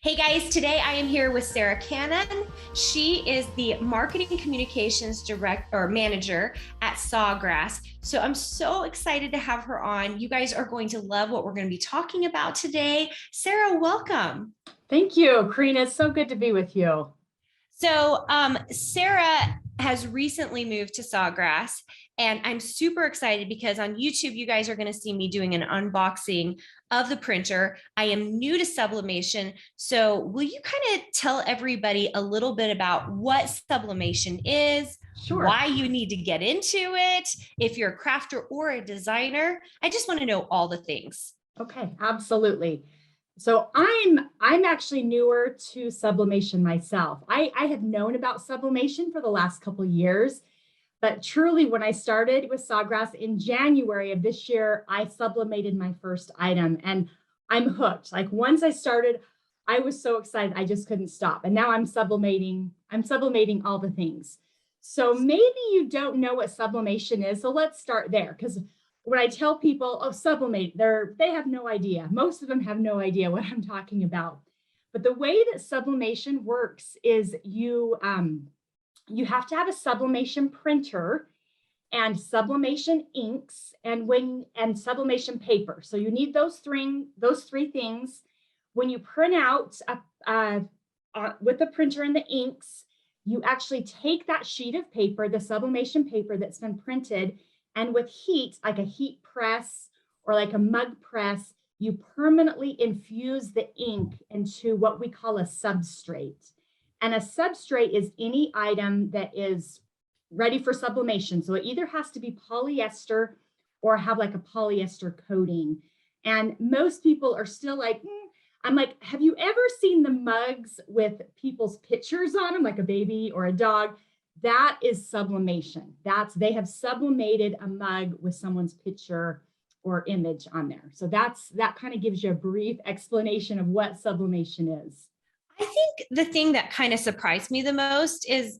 Hey guys, today I am here with Sarah Cannon. She is the marketing communications director or manager at Sawgrass. So I'm so excited to have her on. You guys are going to love what we're going to be talking about today. Sarah, welcome. Thank you, Carina. It's so good to be with you. Sarah has recently moved to Sawgrass, and I'm super excited because on YouTube, you guys are going to see me doing an unboxing of the printer. I am new to sublimation. So will you kind of tell everybody a little bit about what sublimation is, Sure. why you need to get into it, if you're a crafter or a designer? I just want to know all the things. Okay, absolutely. So I'm actually newer to sublimation myself. I have known about sublimation for the last couple of years, but truly when I started with Sawgrass in January of this year, I sublimated my first item and I'm hooked. Like once I started, I was so excited, I just couldn't stop. And now I'm sublimating all the things. So maybe you don't know what sublimation is. So let's start there because when I tell people, oh, sublimate, they have no idea. Most of them have no idea what I'm talking about. But the way that sublimation works is you have to have a sublimation printer and sublimation inks and sublimation paper. So you need those three things. When you print out with the printer and the inks, you actually take that sheet of paper, the sublimation paper that's been printed, and with heat, like a heat press or like a mug press, you permanently infuse the ink into what we call a substrate. And a substrate is any item that is ready for sublimation. So it either has to be polyester or have like a polyester coating. And most people are still like, I'm like, have you ever seen the mugs with people's pictures on them, like a baby or a dog? That is sublimation. They have sublimated a mug with someone's picture or image on there. So that kind of gives you a brief explanation of what sublimation is. I think the thing that kind of surprised me the most is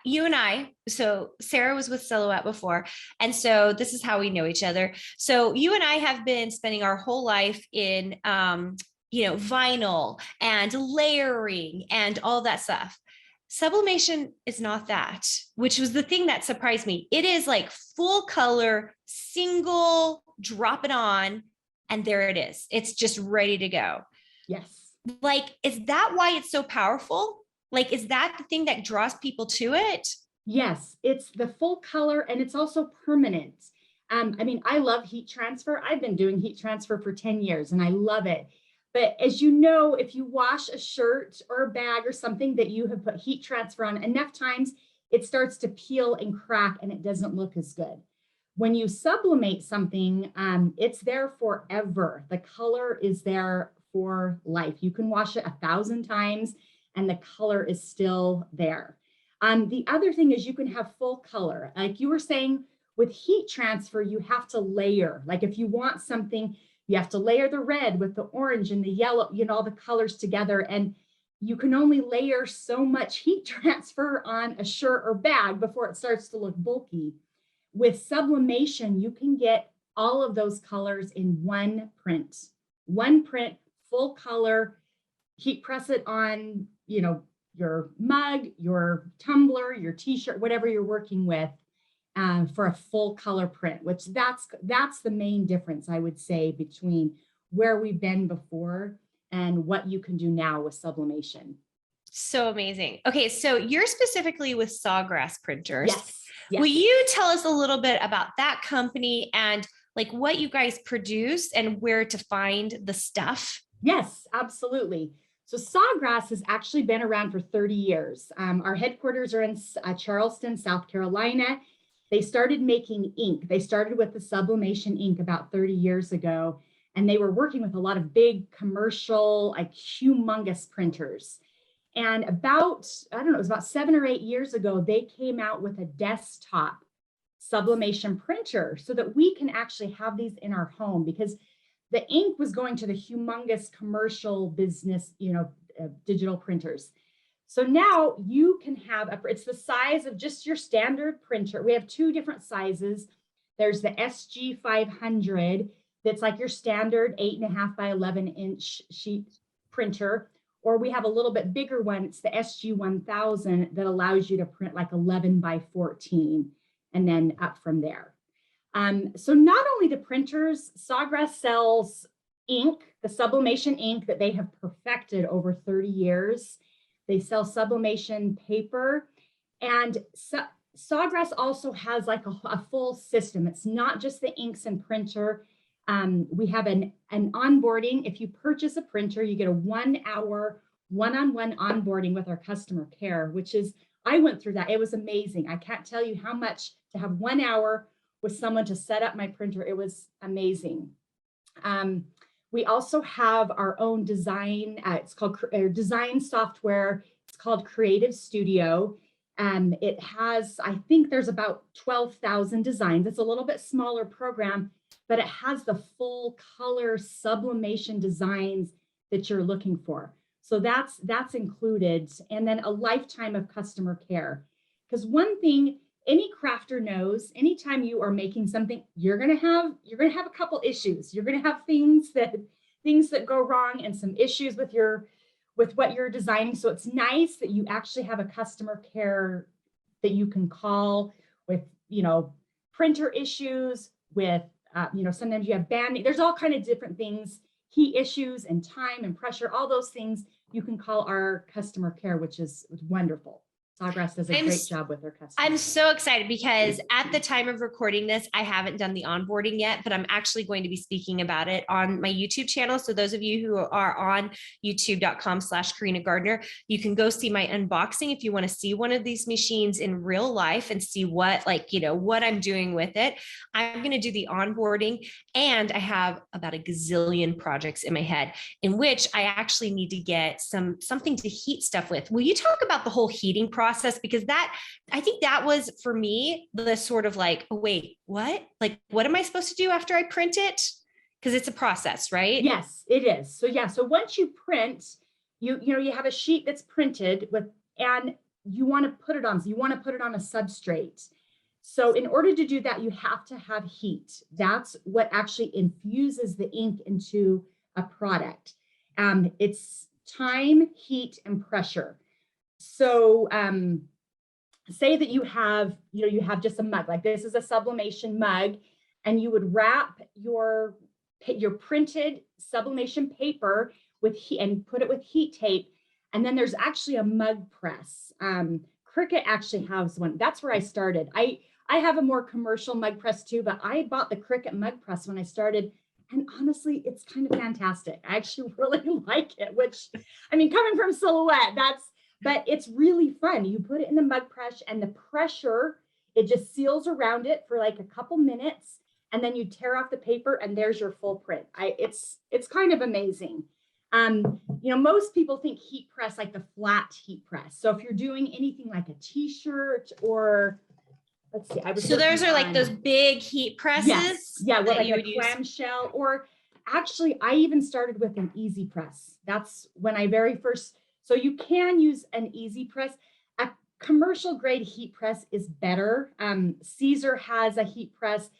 you and I, so Sarah was with Silhouette before, and so this is how we know each other. So you and I have been spending our whole life in, vinyl and layering and all that stuff. Sublimation is not that, which was the thing that surprised me. It is like full color, single, drop it on, and there it is. It's just ready to go. Yes. Like, is that why it's so powerful? Like, is that the thing that draws people to it? Yes, it's the full color and it's also permanent. I love heat transfer. I've been doing heat transfer for 10 years and I love it. But as you know, if you wash a shirt or a bag or something that you have put heat transfer on enough times, it starts to peel and crack and it doesn't look as good. When you sublimate something, it's there forever. The color is there for life. You can wash it 1,000 times and the color is still there. The other thing is you can have full color. Like you were saying, with heat transfer, you have to layer. Like if you want something, you have to layer the red with the orange and the yellow, all the colors together. And you can only layer so much heat transfer on a shirt or bag before it starts to look bulky. With sublimation, you can get all of those colors in one print, full color, heat press it on, your mug, your tumbler, your t-shirt, whatever you're working with, for a full color print, which that's the main difference, I would say, between where we've been before and what you can do now with sublimation. So amazing. Okay, so you're specifically with Sawgrass printers. Yes. Will you tell us a little bit about that company and like what you guys produce and where to find the stuff? Yes, absolutely. So Sawgrass has actually been around for 30 years. Our headquarters are in Charleston, South Carolina. They started making ink. They started with the sublimation ink about 30 years ago, and they were working with a lot of big commercial, like humongous printers. And it was about 7 or 8 years ago, they came out with a desktop sublimation printer so that we can actually have these in our home, because the ink was going to the humongous commercial business, digital printers. So now you can have it's the size of just your standard printer. We have 2 different sizes. There's the SG500 that's like your standard 8.5 by 11 inch sheet printer, or we have a little bit bigger one. It's the SG-1000 that allows you to print like 11 by 14 and then up from there. So not only the printers, Sawgrass sells ink, the sublimation ink that they have perfected over 30 years. They sell sublimation paper, and Sawgrass also has like a full system. It's not just the inks and printer. We have an onboarding. If you purchase a printer, you get a 1 hour one-on-one onboarding with our customer care, which is, I went through that. It was amazing. I can't tell you how much to have 1 hour with someone to set up my printer. It was amazing. We also have our own design. It's called design software. It's called Creative Studio. It has, I think there's about 12,000 designs. It's a little bit smaller program, but it has the full color sublimation designs that you're looking for. So that's included. And then a lifetime of customer care. Because one thing any crafter knows, anytime you are making something, you're gonna have a couple issues. You're gonna have things that go wrong and some issues with what you're designing. So it's nice that you actually have a customer care that you can call with, printer issues, with, sometimes you have banding. There's all kind of different things, heat issues and time and pressure, all those things. You can call our customer care, which is wonderful. Sawgrass does a great job with their customers. I'm so excited because at the time of recording this, I haven't done the onboarding yet, but I'm actually going to be speaking about it on my YouTube channel. So those of you who are on youtube.com/Carina Gardner, you can go see my unboxing if you want to see one of these machines in real life and see what I'm doing with it. I'm going to do the onboarding, and I have about a gazillion projects in my head in which I actually need to get something to heat stuff with. Will you talk about the whole heating process? Because I think that was for me the sort of like, oh, wait, what? Like, what am I supposed to do after I print it? Because it's a process, right? Yes, it is. So yeah, so once you print, you have a sheet that's printed with, and you want to put it on. So you want to put it on a substrate. So in order to do that, you have to have heat. That's what actually infuses the ink into a product. It's time, heat, and pressure. So say that you have just a mug, like this is a sublimation mug, and you would wrap your printed sublimation paper with heat and put it with heat tape. And then there's actually a mug press. Cricut actually has one. That's where I started. I have a more commercial mug press too, but I bought the Cricut mug press when I started. And honestly, it's kind of fantastic. I actually really like it, which, I mean, coming from Silhouette, but it's really fun. You put it in the mug press, and the pressure, it just seals around it for like a couple minutes, and then you tear off the paper, and there's your full print. It's kind of amazing. Most people think heat press like the flat heat press. So if you're doing anything like a t-shirt, or let's see, so those are like those big heat presses. Yes. Yeah, what like a clamshell, or actually I even started with an easy press. That's when I very first. So you can use an easy press. A commercial grade heat press is better. Caesar has a heat press.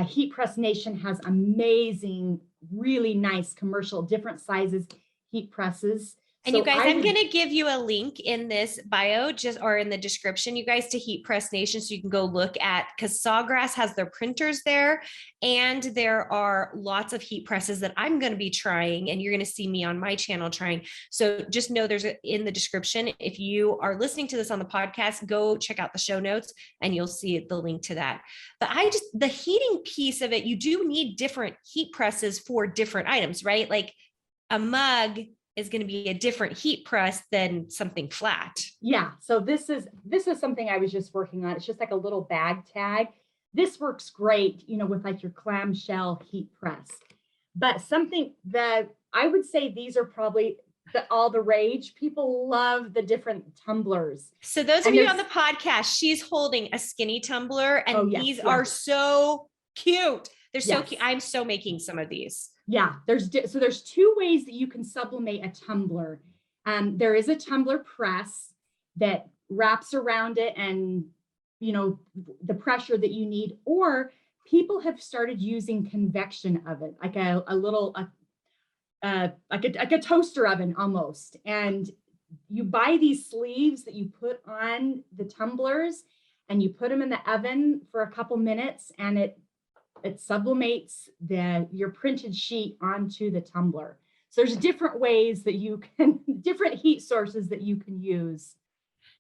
Heat Press Nation has amazing, really nice commercial, different sizes heat presses. And so you guys, I'm going to give you a link in this bio or in the description, you guys, to Heat Press Nation. So you can go look at, because Sawgrass has their printers there, and there are lots of heat presses that I'm going to be trying, and you're going to see me on my channel trying. So just know there's in the description. If you are listening to this on the podcast, go check out the show notes and you'll see the link to that. But the heating piece of it, you do need different heat presses for different items, right? Like a mug is going to be a different heat press than something flat. Yeah. So this is something I was just working on. It's just like a little bag tag. This works great, with like your clamshell heat press. But something that I would say, these are probably all the rage. People love the different tumblers. So those of you on the podcast, she's holding a skinny tumbler, and these are so cute. They're so cute. I'm so making some of these. Yeah, there's two ways that you can sublimate a tumbler. There is a tumbler press that wraps around it, and the pressure that you need, or people have started using convection oven, like a like a toaster oven almost. And you buy these sleeves that you put on the tumblers and you put them in the oven for a couple minutes, and it sublimates your printed sheet onto the tumbler. So there's different ways that you can, different heat sources that you can use.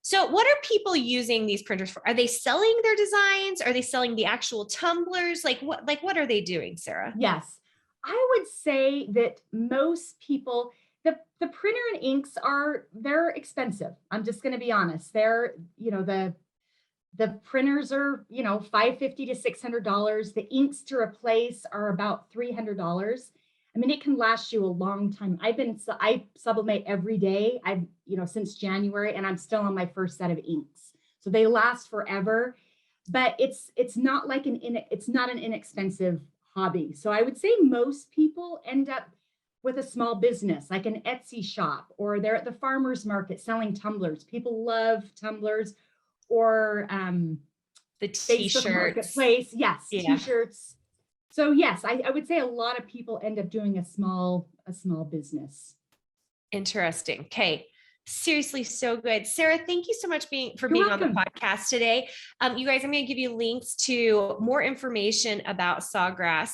So what are people using these printers for? Are they selling their designs? Are they selling the actual tumblers? Like what are they doing, Sarah? Yes, I would say that most people, the printer and inks they're expensive. I'm just going to be honest. They're, the printers are, $550 to $600. The inks to replace are about $300. I mean, it can last you a long time. I sublimate every day. Since January, and I'm still on my first set of inks. So they last forever, but it's not like it's not an inexpensive hobby. So I would say most people end up with a small business, like an Etsy shop, or they're at the farmer's market selling tumblers. People love tumblers, or the t-shirts. Marketplace. Yes, yeah. T-shirts. So yes, I would say a lot of people end up doing a small business. Interesting. Okay. Seriously, so good. Sarah, thank you so much for being on the podcast today. You guys, I'm going to give you links to more information about Sawgrass.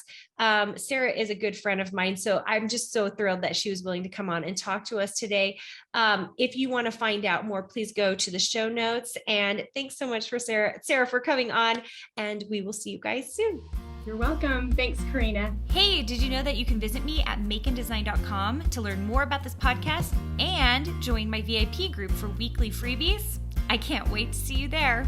Sarah is a good friend of mine, so I'm just so thrilled that she was willing to come on and talk to us today. If you want to find out more, please go to the show notes. And thanks so much for Sarah for coming on, and we will see you guys soon. You're welcome. Thanks, Carina. Hey, did you know that you can visit me at makeanddesign.com to learn more about this podcast and join my VIP group for weekly freebies? I can't wait to see you there.